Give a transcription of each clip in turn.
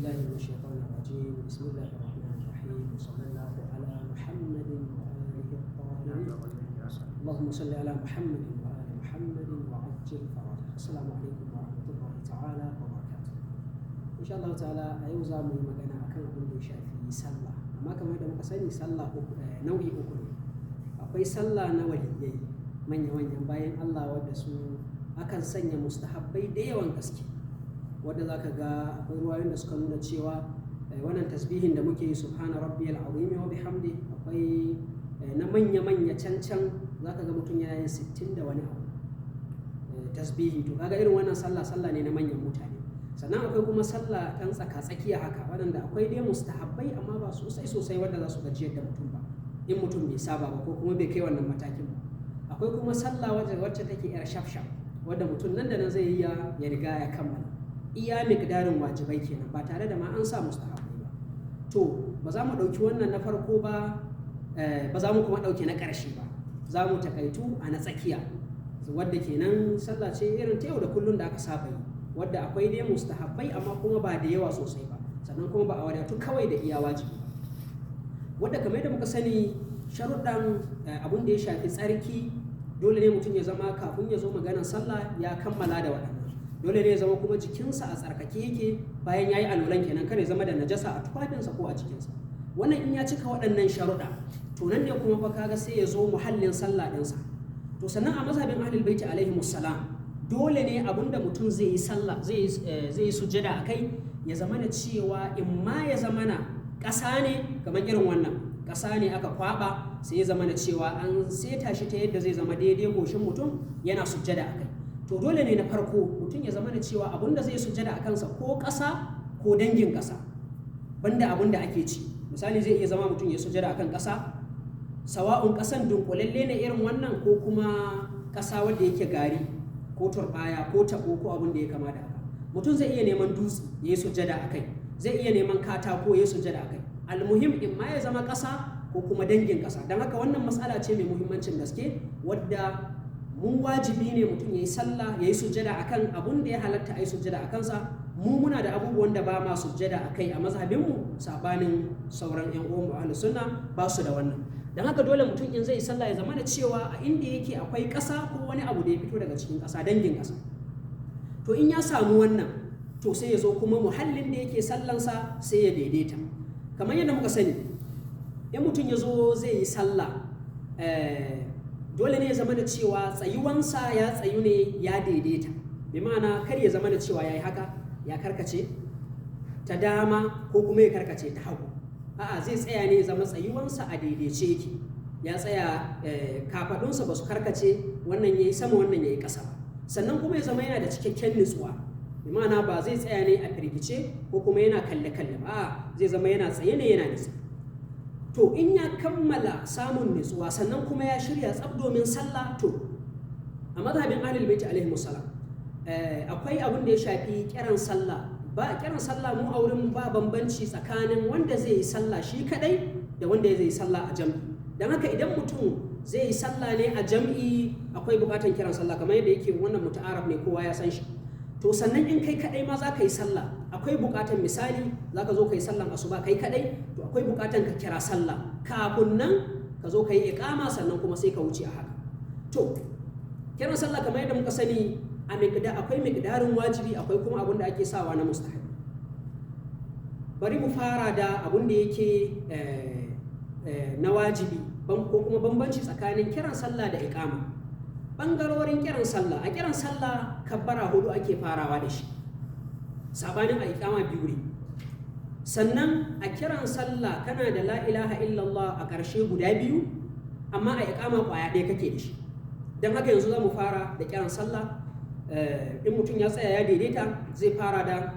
بالله من الشيطان الرجيم بسم الله الرحمن الرحيم وصلى الله على محمد وآله الطاهرين اللهم صل على محمد وآل محمد وعجل فرجه السلام عليكم ورحمة الله تعالى وبركاته إن شاء الله تعالى أيوزا من مجانا أكن أقول شافي صلى أما كما يدعو مكساني صلى نوعي أكل أقوي صلى نولي من ينبين الله ودسو akan sanya mustahabbai da yawan gaske wanda zaka ga akwai ruwayoyin da suka nuna cewa wannan tasbihin da muke yi subhana rabbiyal azim wa bihamdi akwai na manya cancan zaka ga mutum yana yin 60 da wani abu tasbihi to kaga irin wannan sallah ne na manyan mutane sannan akwai kuma sallah kan tsaka tsakiya haka wanda akwai dai mustahabbai amma ba sosai wanda za su gajiyar da mutum ba in mutum bai saba ba ko kuma bai kai wannan matakin ba akwai kuma sallah wacce take yar shafshaf wadda mutum nan da nan zai yi ya riga ya kammala iya miqdarin wajibai kenan ba tare da ma an sa mustahabbai ba to ba za mu ɗauki wannan na farko ba ba za mu kuma ɗauki na ƙarshe ba za mu takaitu a na tsakiya wadda kenan sallah ce irin ta yau da kullun da aka saba yi wadda akwai dai mustahabbai amma kuma ba da yawa sosai ba sannan kuma ba a wadatu kawai da iya wajibi wadda kamar yadda muka sani sharuɗan abin da ya shafi tsarki dole ne mutum ya zama kafin ya zo maganar sallah ya kammala da waɗannan dole ne ya zama kuma jikinsa a tsarkake yake bayan ya yi alolan kenan kare zama da najasa a tufafinsa ko a jikinsa wannan in ya cika waɗannan sharuɗa to nan ne kuma fa kaga sai ya zo muhallin sallah ɗinsa to sannan a mazhabin ahlul baiti alaihi musallam dole ne abinda mutum zai yi sallah zai yi sujjada a kai ya zama da cewa in ma ya zama na ƙasa ne kamar irin wannan ƙasa ne aka kwaba sai ya zama da cewa an seta shi ta yadda zai zama daidai goshin mutum yana sujjada a kai to dole ne na farko mutum ya zama da cewa abinda zai sujjada a kansa ko ƙasa ko dangin ƙasa banda abinda ake ci misali zai iya zama mutum ya sujjada akan ƙasa sawa'un ƙasan dunkulalle ne irin wannan ko kuma ƙasa wanda yake gari ko turbaya ko tabo ko abin da ya kama da haka mutum zai iya neman dutse ya yi sujjada a kai zai iya neman katako ya yi sujjada a kai almuhim in ma ya zama ƙasa ko kuma dangin ƙasa don haka wannan matsala ce mai muhimmancin gaske wadda mun wajibi ne mutum ya yi sallah ya yi sujjada akan abun da ya halatta a yi sujjada a kansa mu muna da abubuwan da ba ma sujjada a kai a mazhabinmu sabanin sauran yan uwan mu ahlus sunna ba su da wannan don haka dole mutum in zai yi sallah ya zama da cewa a inda yake akwai ƙasa ko wani abu da ya fito daga cikin ƙasa dangin ƙasa to in ya samu wannan to sai ya zo kuma muhallin da yake sallansa sai ya daidaita kamar yadda muka sani in mutum ya zo zai yi sallah dole ne ya zama da cewa tsayuwansa ya tsayu ne ya daidaita bi ma'ana kar ya zama da cewa ya yi haka ya karkace ta dama ko kuma ya karkace ta hagu a'a zai tsaya ne ya zama tsayuwansa a daidaice yake ya tsaya kafadunsa ba su karkace wannan ya yi sama wannan ya yi ƙasa ba sannan kuma ya zama yana da cikakken nutsuwa bi ma'ana ba zai tsaya ne a firgice ko kuma yana kalle-kalle ba a'a zai zama yana tsaye ne yana nutsu to in ya kammala samun nutsuwa sannan kuma ya shirya tsab domin sallah to a mazhabin ahlul baiti alaihi musallam akwai abin da ya shafi kiran sallah ba kiran sallah mu a wurin ba bambanci tsakanin wanda zai yi sallah shi kadai da wanda zai yi sallah a jam'i dan haka idan mutum zai yi sallah ne a jam'i akwai bukatan kiran sallah kamar yadda yake wannan muta'araf ne kowa ya san shi to sannan in kai kadai ma za ka yi sallah akwai bukatan misali za ka zo ka yi sallan asuba kai kadai to akwai bukatan ka kira sallah kafin nan ka zo ka yi iqama sannan kuma sai ka wuce a haka to kiran sallah kamar yadda muka sani akwai miqdarin wajibi akwai kuma abin da ake sawa na mustahabi bari mu fara da abin da yake na wajibi ko kuma bambanci tsakanin kiran sallah da iqama bangarorin kiran sallah a kiran sallah kabbara hudu ake farawa da shi sabanin a iqama biyu ne sannan a kiran sallah kana da la ilaha illallah a ƙarshe guda biyu amma a iqama kwaya ɗaya kake da shi don haka yanzu za mu fara da kiran sallah in mutum ya tsaya ya daidaita zai fara da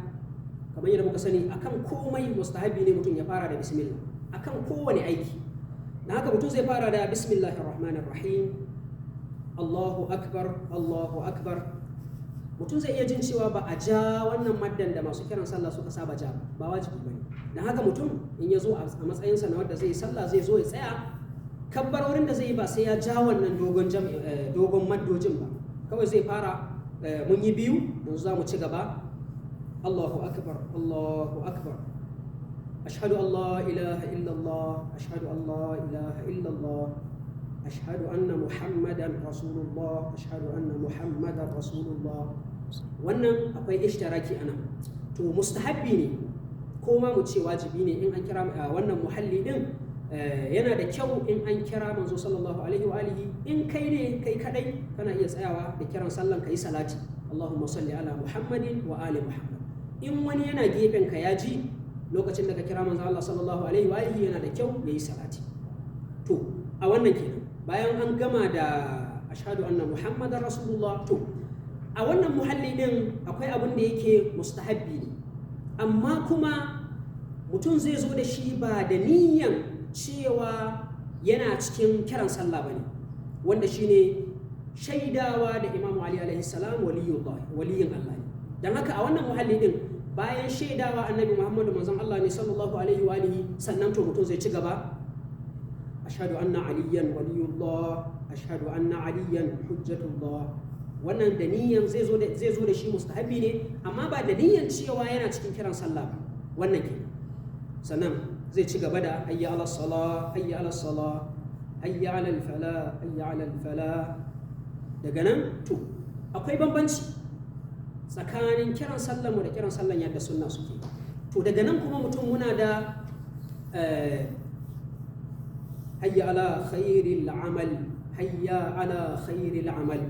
kamar yadda muka sani akan komai mustahabi ne mutum ya fara da bismillah akan kowane aiki don haka mutum zai fara da bismillahir rahmanir rahim Allahu akbar Allahu akbar mutum zai iya jin cewa ba a ja wannan maddan da masu kiran sallah suka saba ja ba wajibi bane dan haka mutum in ya zo a matsayinsa na wanda zai yi sallah zai zo ya tsaya kabbarorin da zai yi ba sai ya ja wannan dogon maddojin ba kawai zai fara mun yi biyu yanzu za mu ci gaba Allahu akbar, Allahu akbar. Ashhadu an la ilaha illallah, ashhadu an la ilaha illallah. Ashhadu anna Muhammadan Rasulullah, ashhadu anna Muhammadan Rasulullah. Wannan akwai ishtiraki anan. To mustahabbi ne ko ma mu ce wajibi ne in an kira wannan muhalli din yana da kyau in an kira manzo sallallahu alaihi wa alihi in kai ne kai kadai kana iya tsayawa da kiran sallan kai salati Allahumma salli ala Muhammadin wa ali Muhammad. In wani yana gefen ka ya ji lokacin da ka kira manzo Allah sallallahu alaihi wa alihi yana da kyau yayi salati. To a wannan kenan bayan an gama da ashhadu anna Muhammadar Rasulullah, to a wannan muhalli din akwai abin da yake mustahabbi ne amma kuma mutum zai zo da shi ba da niyyan cewa yana cikin kiran sallah bane, wanda shine shaidawa da Imam Ali alaihi salam waliyin Allah ne. Dan haka a wannan muhalli din bayan shaidawa annabi Muhammadu manzon Allah ne sallallahu alaihi wa alihi, sannan to mutum zai ci gaba ashhadu anna aliyan waliyullah, ashhadu anna aliyan hujjatullah. Wannan da niyyan zai zo da shi mustahabi ne amma ba da niyyan cewa yana cikin kiran sallah ba, wannan ke. Sannan zai ci gaba da hayya ala salah, hayya ala salah, hayya ala al-falah, hayya ala al-falah. Daga nan to akwai bambanci tsakanin kiran sallan mu da kiran sallan yadda sunna suke. To daga nan kuma mutum muna da hayya ala khairil amal, hayya ala khairil amal.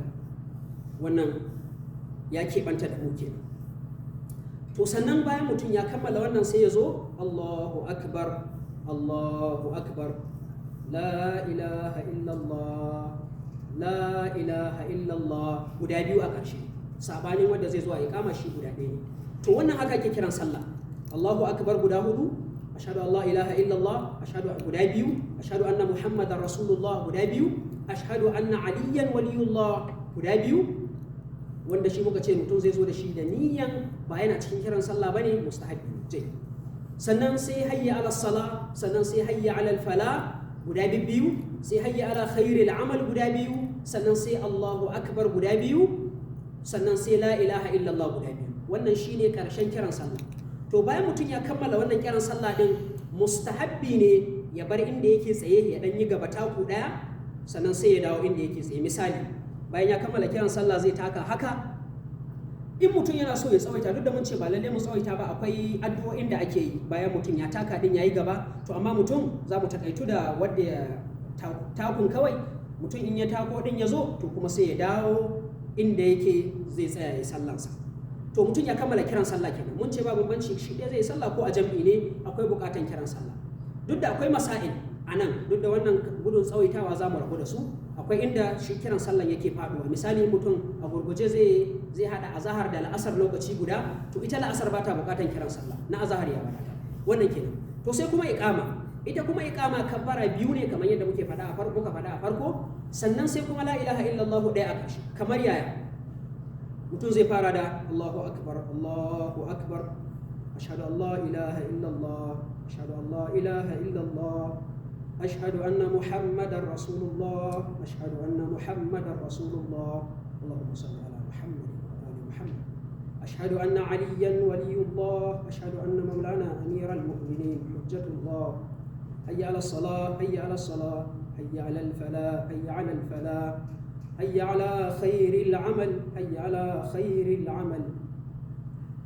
Wannan ya keɓanta da muke. To sannan bayan mutum ya kammala wannan sai ya zo Allahu akbar, Allahu akbar, la ilaha illallah, la ilaha illallah, guda biyu a ƙarshe, sabanin wanda zai zo a iqama shi guda ɗaya ne. To wannan haka ake kiran sallah. Allahu akbar guda hudu, ashhadu an la ilaha illallah, ashhadu guda biyu, ashhadu anna Muhammadar Rasulullah guda biyu, ashhadu anna aliyan waliyullah guda biyu, wanda shi muka ce mutum zai zo da shi da niyyan ba yana cikin kiran sallah bane, mustahabbi je. Sannan sai hayya ala sala, sannan sai hayya ala fala guda biyu, sai hayya ala khairil amal guda biyu, sannan sai Allahu akbar guda biyu, sannan sai la ilaha illallah guda biyu. Wannan shine karshen kiran sallah. To bayan mutum ya kammala wannan kiran sallah din, mustahabbi ne ya bar inda yake tsaye ya dan yi gaba taku daya, sannan sai ya dawo inda yake tsaye. Misali bayan ya kammala kiran sallah zai taka haka. In mutum yana so ya tsawaita, duk da mun ce ba lalle mu tsawaita ba, akwai addu'o'in da ake yi bayan mutum ya taka din yayi gaba. To amma mutum za mu takaitu da wanda ya takun kawai. Mutum in ya tako din ya zo to kuma sai ya dawo inda yake zai tsaya ya sallansa. To mutum ya kammala kiran sallah kenan. Mun ce ba bambanci shi ɗaya zai sallah ko a jam'i ne, akwai buƙatan kiran sallah. Duk da akwai masail a nan, duk da wannan gudun tsawaitawa za mu rabu da su. Akwai inda shi kiran sallan yake faduwa. Misali mutum a gurguje zai hada azahar da la'asar lokaci guda, to ita la'asar ba ta bukatan kiran sallah, na azahar ya wadata. Wannan kenan. To sai kuma iqama. Ita kuma iqama kabbara biyu ne kamar yadda muke faɗa a farko, sannan sai kuma la ilaha illallah ɗaya a ƙarshe. Kamar yaya? Mutum zai fara da Allahu akbar, Allahu akbar, ashhadu an la ilaha illallah, ashhadu an la ilaha illallah, ashhadu anna Muhammadar Rasulullah, ashhadu anna Muhammadar Rasulullah, Allahumma salli ala Muhammad wa ali Muhammad, ashhadu anna aliyan waliyullah, ashhadu anna maulana amiral mu'minin hujjatullah, hayya ala salah, hayya ala salah, hayya ala al-falah, hayya ala al-falah, hayya ala khairil amal, hayya ala khairil amal.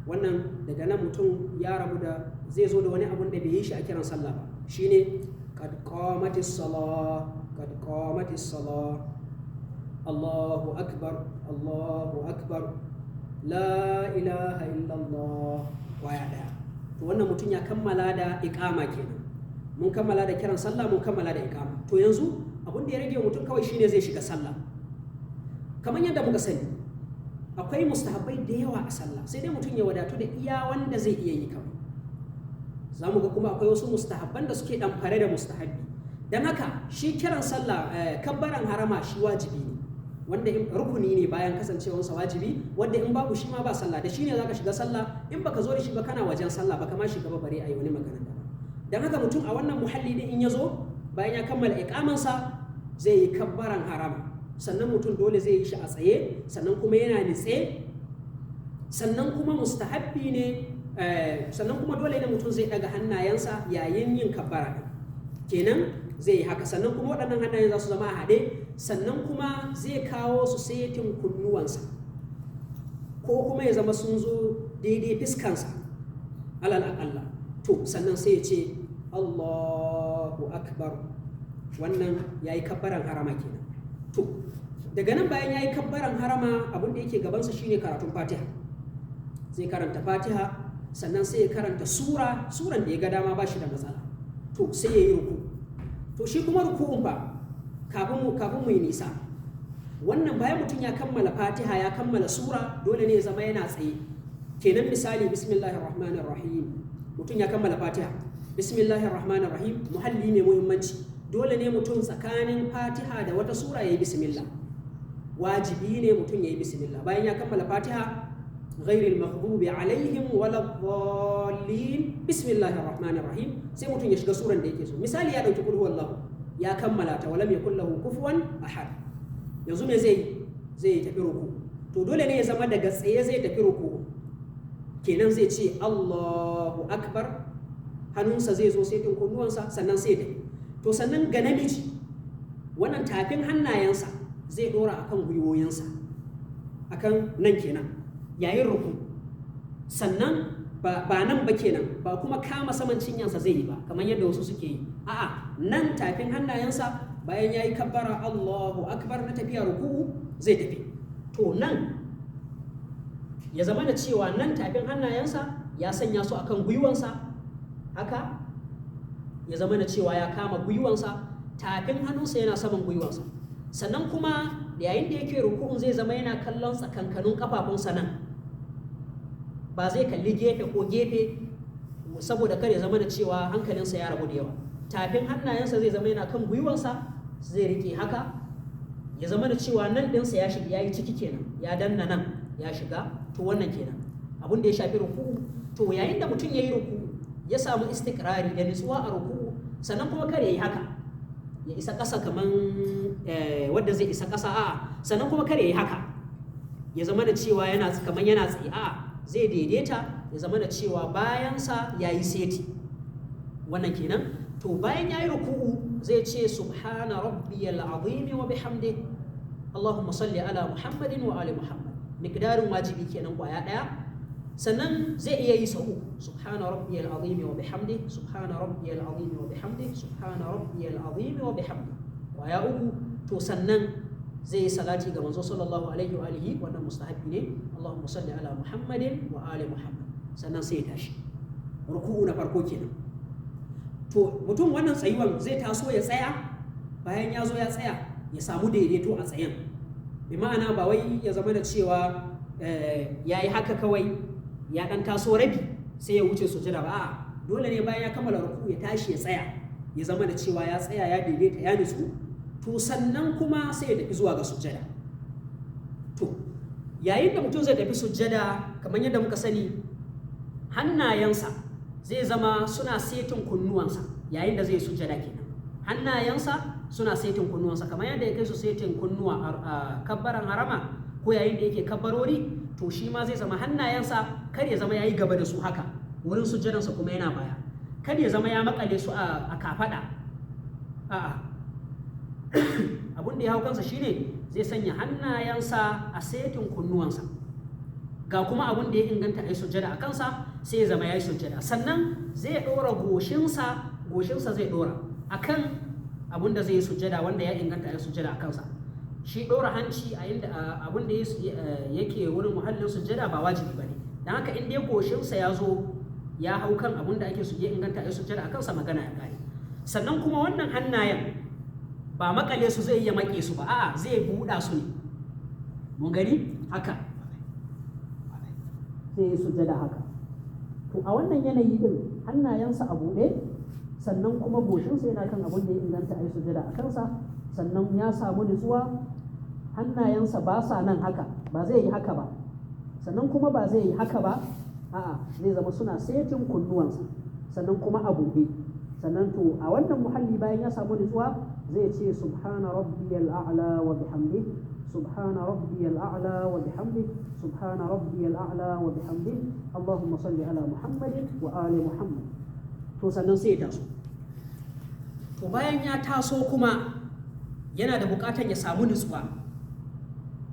Wannan daga nan mutum ya rabu da zai zo da wani abun da bai yi shi a kiran sallah ba, shine qad qamatis salah, qad qamatis salah, Allahu akbar, Allahu akbar, la ilaha illallah, waya daya. To wannan mutum ya kammala da iqama kenan. Mun kammala da kiran sallah, mun kammala da iqama. To yanzu abun da ya rage mutum kawai shine zai shiga sallah. Kamar yadda muka sani, akwai mustahabbai da yawa a sallah, sai dai mutum ya wadatu da iya wanda zai iya yi kawai. Za mu ga kuma akwai wasu mustahabban da suke ɗamfare da mustahabbi. Don haka shi kiran sallah, kabbaran harama shi wajibi ne, wanda rukuni ne bayan kasancewarsa wajibi, wanda in babu shi ma ba sallah. Da shi ne za ka shiga sallah, in baka zo da shi ba kana wajen sallah, baka ma shiga ba bare a yi wani magana da ba. Don haka mutum a wannan muhalli din in ya zo bayan ya kammala iqamansa zai yi kabbaran harama. Sannan mutum dole zai yi shi a tsaye, sannan kuma yana nitse sannan kuma mustahabbi ne sannan kuma dole ne mutum zai daga hannayensa yayin yin kabbara kenan zai yi haka, sannan kuma waɗannan hannayen za su zama a haɗe, sannan kuma zai kawo su setin kunnuwansa ko kuma ya zama sun zo daidai fiskansa alal aƙalla. To sannan sai ya ce Allahu akbar, wannan ya yi kabbaran harama kenan. To daga nan bayan ya yi kabbaran harama abin da yake gabansa shine karatun fatiha. Zai karanta fatiha sannan sai ya karanta suran da ya ga dama ba shi da matsala. To sai ya yi ruku. To shi kuma ruku'un ba kafin mu yi nisa, wannan bayan mutum ya kammala fatiha ya kammala sura dole ne ya zama yana tsaye kenan. Misali bismillahir rahmanir rahim, mutum ya kammala fatiha bismillahir rahmanir rahim, muhalli mai muhimmanci, dole ne mutum tsakanin fatiha da wata sura yayi bismillah, wajibi ne mutum yayi bismillah bayan ya kammala fatiha. ghairil maghdubi alaihim waladdallin, bismillahir rahmanir rahim, sai mutum ya shiga suran da yake so. Misali ya dauki qul huwallahu ya kammala ta walam yakul lahu kufuwan ahad, yanzu me zai tafi ruku. To dole ne ya zama daga tsaye zai tafi ruku kenan, zai ce Allahu akbar, hannunsa zai zo sai kunnuwansa sannan sai tafi. To sannan ga namiji wannan tafin hannayensa zai dora akan gwiwoyinsa akan nan kenan yayin ruku, sannan ba nan ba kenan, ba kuma kama saman cinyansa zai yi ba kamar yadda wasu suke yi. A'a, nan tafin hannayensa bayan ya yi kabbara Allahu akbar na tafiya ruku'u zai tafi. To nan ya zama da cewa nan tafin hannayensa ya sanya su akan gwiwansa haka, ya zama da cewa ya kama gwiwansa, tafin hannunsa yana saman gwiwansa, sannan kuma yayin da yake ruku'un zai zama yana kallon tsakankanin kafafunsa nan, ba zai kalli gefe ko gefe saboda kar ya zama da cewa hankalinsa ya rabu da yawa. Tafin hannayensa zai zama yana kan gwiwansa, zai rike haka, ya zama da cewa nan ɗinsa ya shiga, ya yi ciki kenan, ya danna nan ya shiga. To wannan kenan abin da ya shafi ruku'u. To yayin da mutum ya yi ruku'u ya samu istikrari da nutsuwa a ruku'u, sannan kuma kar ya yi haka ya isa ƙasa kaman wadda zai isa ƙasa, a'a, sannan kuma kar ya yi haka ya zama da cewa kaman yana tsaye, a'a, zai daidaita ya zama da cewa bayansa ya yi seti, wannan kenan. To bayan ya yi ruku'u zai ce subhana rabbiyal azim wa bihamdihi Allahumma salli ala Muhammadin wa ali Muhammad, miqdarin wajibi kenan kwaya daya. Sannan zai iya yi sau uku, subhana rabbiyal azim wa bihamdihi, subhana rabbiyal azim wa bihamdihi, subhana rabbiyal azim wa bihamdihi, kwaya uku. To sannan zai yi salati ga manzo sallallahu alaihi wa alihi, wannan mustahabi ne, Allahumma salli ala Muhammadin wa ali Muhammad, sannan sai ya tashi. Ruku'u na farko kenan. To mutum wannan tsayuwan zai taso ya tsaya, bayan ya zo ya tsaya ya samu daidaito a tsayen, bi ma'ana ba wai ya zama da cewa ya yi haka kawai ya ɗan taso rabi sai ya wuce sujada ba, a'a, dole ne bayan ya kammala ruku'u ya tashi ya tsaya, ya zama da cewa ya tsaya ya daidaita ya nutsu. To sannan kuma sai ya tafi zuwa ga sujjada. To yayin da mutum zai tafi sujjada kamar yadda muka sani, hannayensa zai zama suna setin kunnuwansa yayin da zai sujjada kenan. Hannayensa suna setin kunnuwansa kamar yadda ya kai su setin kunnuwa a kabbaran harama ko yayin da yake kabbarori, to shi ma zai zama hannayensa kar ya zama yayi gaba da su haka, wurin sujjadansa kuma yana baya, kar ya zama ya makale su a kafada, a'a. Abin da ya hau kansa shine zai sanya hannayensa a setin kunnuwansa, ga kuma abin da ya inganta a yi sujjada a kansa sai ya zama ya yi sujjada. Sannan zai ɗora goshinsa zai ɗora a kan abin da zai yi sujjada wanda ya inganta a yi sujjada a kansa. Shi ɗora hanci a inda abin da yake wurin muhallin sujjada ba wajibi ba ne, don haka in dai goshinsa ya zo ya hau kan abin da ake ya inganta a yi sujjada a kansa, magana ya ƙare. Sannan kuma wannan hannayen ba makale su zai iya make su ba, a'a, zai buɗa su ne, mun gani haka, sai ya sujjada haka. To a wannan yanayi din hannayensa a buɗe, sannan kuma goshinsa yana kan abin da ya inganta a yi sujjada a kansa, sannan ya samu nutsuwa, hannayensa ba sa nan haka, ba zai yi haka ba, sannan kuma ba zai yi haka ba, a'a, zai zama suna setin kunnuwansa, sannan kuma a buɗe. Sannan to a wannan muhalli bayan ya samu nutsuwa zai ce subhana rabbiyal a'la wa bihamdihi, سبحان ربي الأعلى وبحمده سبحان ربي الأعلى وبحمده اللهم صل على محمد وآل محمد. To sannan sai ya taso. To bayan ya taso kuma yana da bukatar ya samu nutsuwa.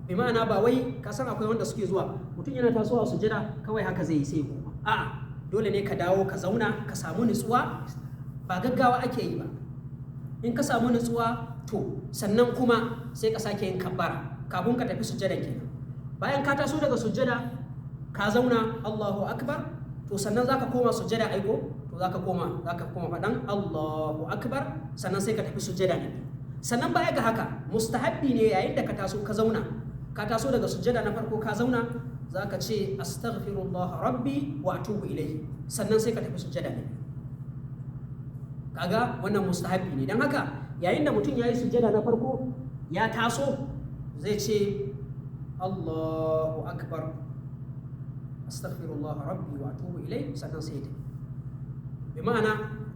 Bi ma'ana ba wai ka san akwai wanda suke zuwa mutum yana tasowa sujada kawai haka zai yi sai koma. A'a, dole ne ka dawo ka zauna ka samu nutsuwa, ba gaggawa ake yi ba. In ka samu nutsuwa to sannan kuma sai ka sake yin kabbara kafin ka tafi sujjada kenan. Bayan ka taso daga sujjada ka zauna Allahu akbar, to sannan zaka koma sujjada aiko, to zaka koma faɗan Allahu akbar, sannan sai ka tafi sujjada ne. Sannan baya ga haka mustahabbi ne yayin da ka taso ka zauna, ka taso daga sujjada na farko ka zauna, zaka ce astaghfirullah rabbi wa atubu ilayhi, sannan sai ka tafi sujjada ne. Kaga wannan mustahabbi ne. Dan haka yayin da mutum ya yi sujjada na farko ya taso zai ce Allahu akbar astaghfirullah rabbi wa atubu ilai, sannan sai ta bi ma'ana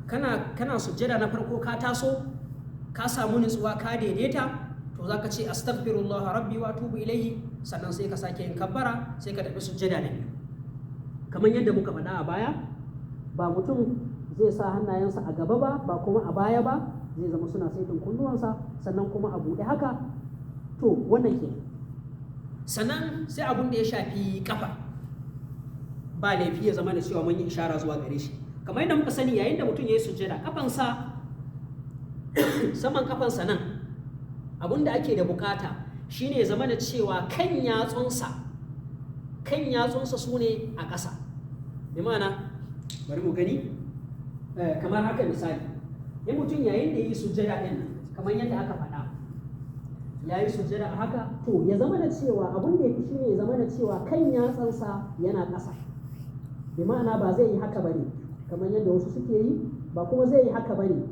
kana sujjada na farko ka taso ka samu nutsuwa ka daidaita, to zaka ce astaghfirullah rabbi wa atubu ilai, sannan sai ka sake yin kabbara sai ka tafi sujjada na biyu. Kamar yadda muka faɗa a baya, ba mutum zai sa hannayensa a gaba ba kuma a baya ba, zai zama suna saitin kunnuwansa sannan kuma a buɗe haka. To wannan ke. Sannan sai abun da ya shafi kafa, ba laifi ya zama da cewa mun yi ishara zuwa gare shi. Kamar yadda muka sani yayin da mutum ya yi sujjada, kafansa saman kafansa nan, abun da ake da bukata shine ya zama da cewa kan yatsunsa su ne a ƙasa. Bi ma'ana bari mu gani kamar haka misali, in mutum yayin da ya yi sujjada ɗin nan kamar yadda aka faɗa ya yi sujjada a haka, to ya zama da cewa abin da ya fi shine ya zama da cewa kan yatsansa yana ƙasa. Bi ma'ana ba zai yi haka bane kamar yadda wasu suke yi, ba kuma zai yi haka bane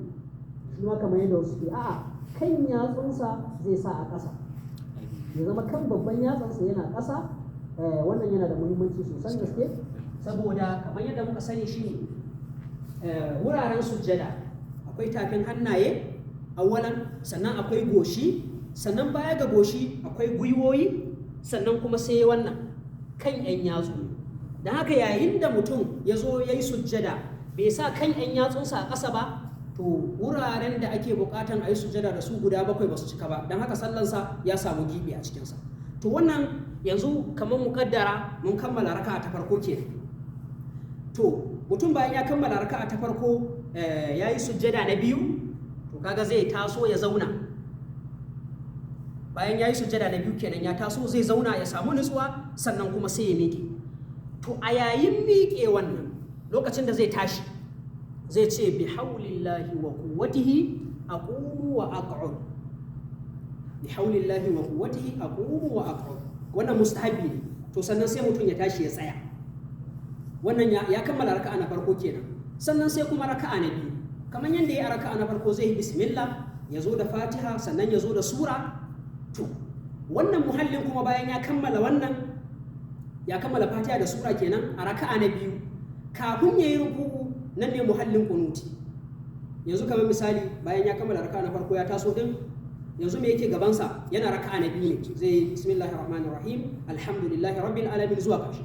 shi ma kamar yadda wasu suke. A'a, kan yatsunsa zai sa a ƙasa, ya zama kan babban yatsansa yana ƙasa. Wannan yana da muhimmanci sosan gaske, saboda kamar yadda muka sani shi wuraren sujjada akwai tafin hannaye awalan, sannan akwai goshi, sannan baya ga goshi akwai gwiwoyi, sannan kuma sai wannan kan yan yatsu. Don haka yayin da mutum ya zo ya yi sujjada bai sa kan yan yatsunsa a ƙasa ba, to wuraren da ake buƙatan a yi sujjada da su guda 7 ba su cika ba, don haka sallansa ya samu gibi a cikinsa. To wannan yanzu kamar muƙaddara mun kammala raka'a ta farko kenan. To mutum bayan ya kammala raka'a ta farko ya yi sujjada na biyu, to kaga zai taso ya zauna. Bayan ya yi sujjada na biyu kenan ya taso zai zauna ya samu nutsuwa, sannan kuma sai ya miƙe. To a yayin miƙe wannan lokacin da zai tashi zai ce bi haulillahi wa quwwatihi aqumu wa aq'ud, bi haulillahi wa quwwatihi aqumu wa aq'ud. Wannan mustahabi ne. To sannan sai mutum ya tashi ya tsaya. Wannan ya kammala raka'a na farko kenan. Sannan sai kuma raka'a na biyu, kamar yadda ya raka'a na farko zai yi bismillah, ya zo da fatiha, sannan ya zo da sura. To wannan muhallin kuma bayan ya kammala fatiha da sura kenan a raka'a na biyu, kafin ya yi ruku'u nan ne muhallin kunuti. Yanzu kamar misali bayan ya kammala raka'a na farko ya taso din, yanzu me yake gabansa? Yana raka'a na biyu ne, zai yi bismillahir rahmanir rahim alhamdulillahi rabbil alamin zuwa ƙarshe.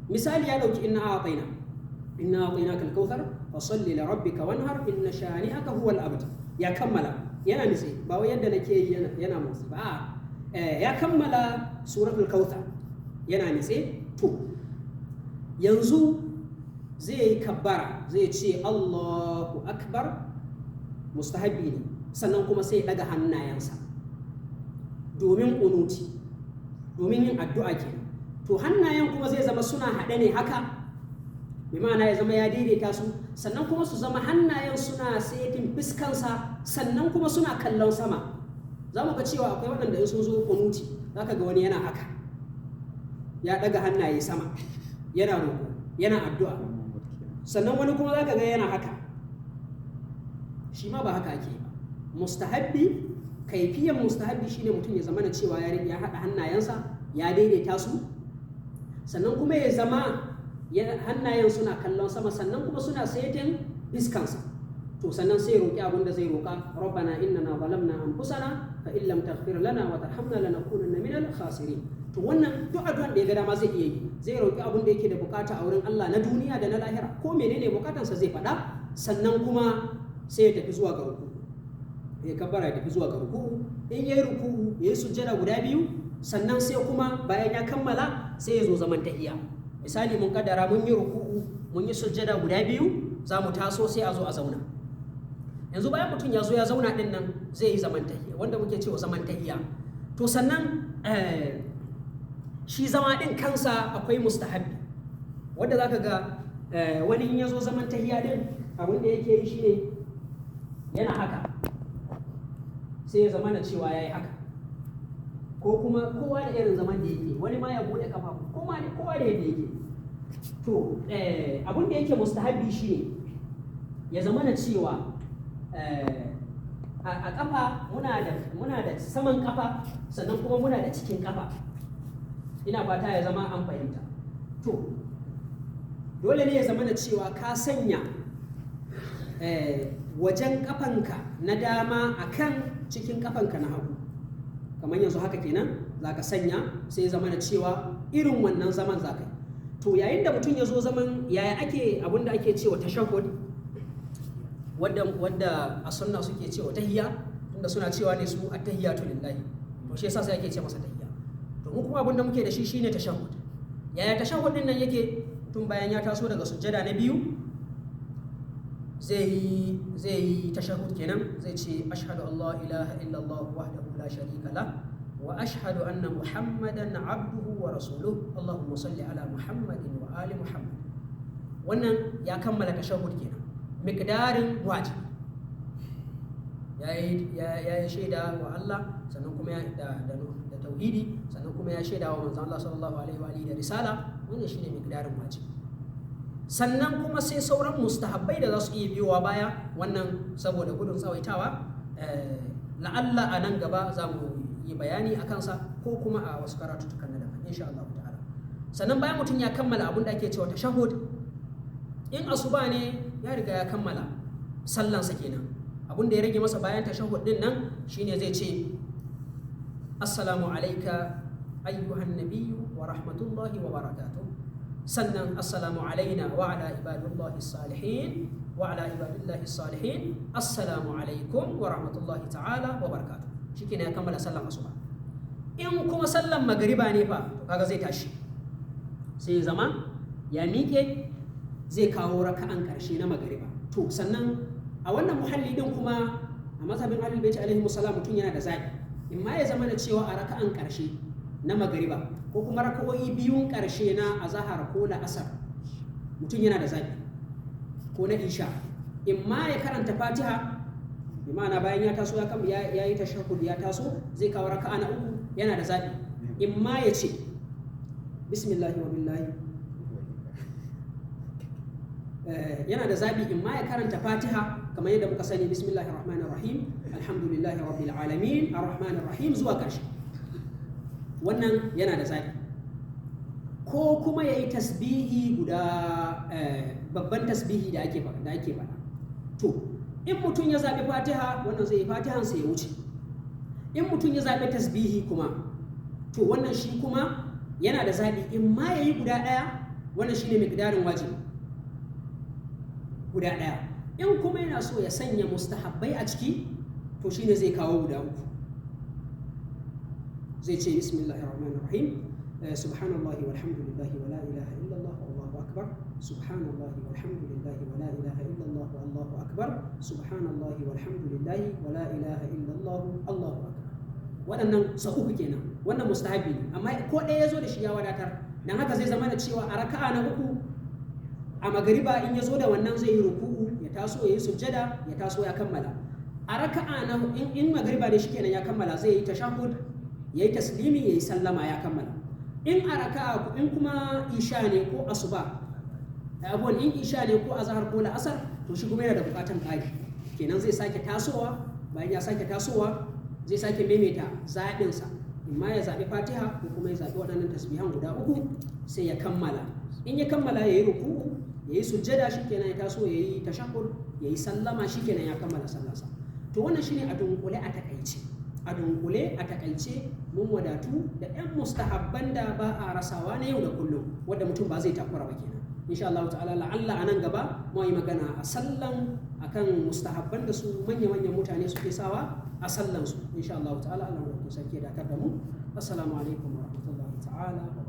Misali ya dauki inna a'tainaka al-kautsar fasalli li rabbika wanhar inna shani'aka huwal abtar. Ya kammala yana nitse, ba wai yadda nake yi yana motsi ba. Ya kammala suratul kautsar yana nitse. To yanzu zai yi kabbara, zai ce Allahu akbar, mustahabbi ne. Sannan kuma sai ya daga hannayensa domin kunuti, domin yin addu'a kenan. To hannayen kuma zai zama suna haɗe ne haka, bi ma'ana ya zama ya daidaita su, sannan kuma su zama hannayen suna setin fiskansa, sannan kuma suna kallon sama. Za mu ga cewa akwai waɗanda in sun zo kunuti za ka ga wani yana haka, ya ɗaga hannaye sama, yana roƙo, yana addu'a. Sannan wani kuma za ka ga yana haka, shi ma ba haka ake ba. Mustahabbi, kaifiyan mustahabbi shine mutum ya zama na cewa ya haɗa hannayensa, ya daidaita su, sannan kuma ya zama hannayen suna kallon sama, sannan kuma suna setin fiskansa. To sannan sai roƙi abin da zai roƙa, rabbana innana zalamna anfusana fa in lam taghfir lana wa tarhamna lanakunanna minal khasirin. To wannan duk addu'an da ya ga dama zai iya yi, zai roki abin da yake da bukata a wurin Allah na duniya da na lahira, ko menene bukatansa zai faɗa, sannan kuma sai ya tafi zuwa ga ruku, ya kabbara ya tafi zuwa ga ruku. In yayi ruku yayi sujjada guda biyu, sannan sai kuma bayan ya kammala sai ya zo zaman tahiyya. Misali mun kaddara mun yi ruku mun yi sujjada guda biyu, za mu taso sai a zo a zauna. Yanzu bayan mutum ya zo ya zauna din nan zai yi zaman tahiyya, wanda muke cewa zaman tahiyya. To sannan shi zama din kansa akwai mustahabbi, wanda zaka ga wani in ya zo zaman tahiyya din abin da yake yi shine yana haka, sai ya zama na cewa yayi haka, ko kuma kowa da irin zaman da yake, wani ma ya bude kafa, kowa da yadda yake. To abin da yake mustahabbi shine ya zama na cewa a kafa muna da saman kafa, sannan kuma muna da cikin kafa. Ina fata ya zama an fahimta. To dole ne ya zama na cewa ka sanya wajen kafanka na dama akan cikin kafanka na hagu, kamar yanzu haka kenan za ka sanya, sai ya zama na cewa irin wannan zaman za ka yi. To yayin da mutum ya zo zaman, yaya ake abinda ake cewa tashahhud, wadda a sunna suke cewa tahiyya, tunda suna cewa ne su at-tahiyyatu lillahi, to shi yasa sai ake ce masa tahiyya. To mu kuma abinda muke da shi shine tashahhud. Yaya tashahhud din nan yake? Tun bayan ya taso daga sujjada na biyu zai yi tashahhud kenan, zai ce ashhadu an la ilaha illallah wahdahu la sharika lah wa ashhadu anna muhammadan abduhu wa rasuluhu allahumma salli ala muhammadin wa ali muhammad. Wannan ya kammala tashahhud kenan, miqdarin wajibi. Ya shaida wa Allah, sannan kuma da tauhidi, sannan kuma ya shaida wa manzon Allah sallallahu alaihi wa alihi da risala. Wannan shine miqdarin wajibi. Sannan kuma sai sauran mustahabbai da za su iya biyowa baya, wannan saboda gudun tsawaitawa la'alla a nan gaba za mu yi bayani a kansa, ko kuma a wasu karatuttukan na daban insha Allah ta'ala. Sannan bayan mutum ya kammala abin da ake cewa tashahhud, in asuba ne ya riga ya kammala sallansa kenan, abin da ya rage masa bayan tashahhud din nan shine zai ce assalamu alayka ayyuhan nabiyyu wa rahmatullahi wa barakatuh. Sannan assalamu alaina wa ala ibadillahi salihin assalamu alaikum wa rahmatullahi ta'ala wa barakatuh. Shikenan ya kammala sallan asuba. In kuma sallan magariba ne fa, to kaga zai tashi, sai zama ya miƙe, zai kawo raka'an ƙarshe na magariba. To sannan a wannan muhalli din kuma a mazhabin Ahlul Bait alaihi salam mutum yana da zaɓi, in ma ya zama da cewa a raka'an ƙarshe na magariba ko kuma raka'o'i biyun ƙarshe na azahar ko la'asar, mutum yana da zaɓi, ko na isha, in ma ya karanta fatiha, bi ma'ana bayan ya taso ya yi tashahhud ya taso zai kawo raka'a na uku, yana da zaɓi, in ma ya ce bismillahi wa billahi, yana da zaɓi, in ma ya karanta fatiha kamar yadda muka sani, bismillahir rahmanir rahim alhamdulillahi rabbil alamin arrahmanir rahim zuwa ƙarshe. Wannan yana da zaɓi, ko kuma ya yi tasbihi guda babban tasbihi da ake faɗa. To in mutum ya zaɓi fatiha, wannan zai yi fatihansa ya wuce. In mutum ya zaɓi tasbihi kuma, to wannan shi kuma yana da zaɓi, in ma ya yi guda ɗaya, wannan shi ne miqdarin wajibi guda ɗaya. In kuma yana so ya sanya mustahabbai a ciki, to shi ne zai kawo guda uku. Zai ce bismillahir rahmanir rahim subhanallahi walhamdulillahi wa la ilaha illallah wallahu akbar, subhanallahi walhamdulillahi wa la ilaha illallah wallahu akbar, subhanallahi walhamdulillahi wa la ilaha illallah allahu akbar. Waɗannan sau uku kenan, wannan mustahabi ne, amma ko ɗaya ya zo da shi ya wadatar. Dan haka zai zama da cewa a raka'a na uku a magariba in ya zo da wannan zai yi ruku'u, ya taso ya yi sujjada, ya taso ya kammala. A raka'a na in magariba ne shikenan ya kammala, zai yi tashahhud, ya yi taslimi, ya yi sallama, ya kammala. In a raka'a, in kuma isha ne ko asuba, abuwan in isha ne ko azhar ko la'asar, to shi kuma yana da bukatan ƙari, kenan zai sake tasowa. Bayan ya sake tasowa zai sake maimaita zaɓinsa, in ma ya zaɓi fatiha ko kuma ya zaɓi waɗannan tasbihan guda uku, sai ya kammala. In ya kammala ya yi ruku'u, ya yi sujjada, shikenan ya taso ya yi tashahhud, ya yi sallama, shikenan ya kammala sallarsa. To wannan shine a dunkule a takaice. a dunkule a takaice mun wadatu da 'yan mustahabban da ba a rasawa na yau da kullum wanda mutum ba zai takura ba kenan. Insha Allah ta'ala la'alla a nan gaba mu yi magana a sallan akan mustahabban da su manya-manyan mutane suke sawa a sallan su. Insha Allah ta'ala Allah ya sake dakar da mu. Assalamu alaikum wa rahmatullahi ta'ala.